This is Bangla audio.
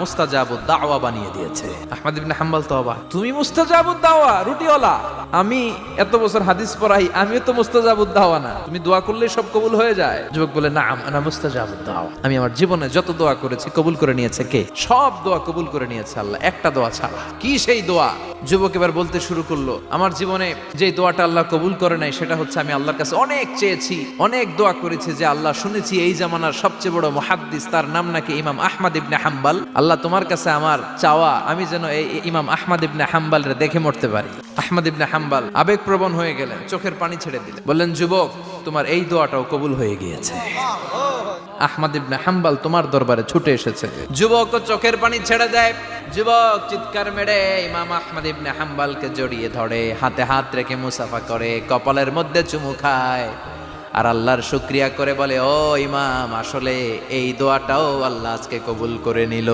মুস্তাজাবুদ দাওয়া বানিয়ে দিয়েছে। আহমদ ইবনে হাম্বল তো অবাক, তুমি মুস্তাজাবুদ দাওয়া রুটিওয়ালা, আমি এত বছর হাদিস পড়াই, আমিও তো মুস্তাজাবুদ দাওয়া না, তুমি দোয়া করলে সব কবুল হয়ে যায়? যুবক বলে, নাম আনা মুস্তাজাবুদ দাওয়া, আমি আমার জীবনে যত দোয়া করেছি কবুল করে নিয়েছে কে? সব দোয়া কবুল করে নিয়েছে আল্লাহ, একটা দোয়া ছাড়া। কি সেই দোয়া? যুবক এবার বলতে শুরু করলো, আমার জীবনে যে দোয়াটা আল্লাহ কবুল করে নাই সেটা হচ্ছে আমি আল্লাহর কাছে অনেক চেয়েছি, অনেক দোয়া করেছি, যে আল্লাহ শুনেছি এই জামানার সবচেয়ে বড় মুহাদ্দিস, তার নাম নাকি ইমাম আহমদ ইবনে হাম্বল, আল্লাহ তোমার কাছে আমার চাওয়া আমি যেন এই ইমাম আহমদ ইবনে হাম্বলের দেখে মরতে পারি। আহমদ ইবনে হাম্বল আবেগপ্রবণ হয়ে গেলেন, চোখের পানি ছেড়ে দিলেন, বললেন, যুবক তোমার এই দোয়াটাও কবুল হয়ে গিয়েছে, আহমদ ইবনে হাম্বল তোমার দরবারে ছুটে এসেছে। যুবক চোখের পানি ছেড়ে দেয়, যুবক চিৎকার মেরে ইমাম আহমদ ইবনে হাম্বলকে জড়িয়ে ধরে, হাতে হাত রেখে মুসাফা করে, কপালের মধ্যে চুমু খায় আর আল্লাহর শুকরিয়া করে বলে, ও ইমাম, আসলে এই দোয়াটাও আল্লাহ আজকে কবুল করে নিল।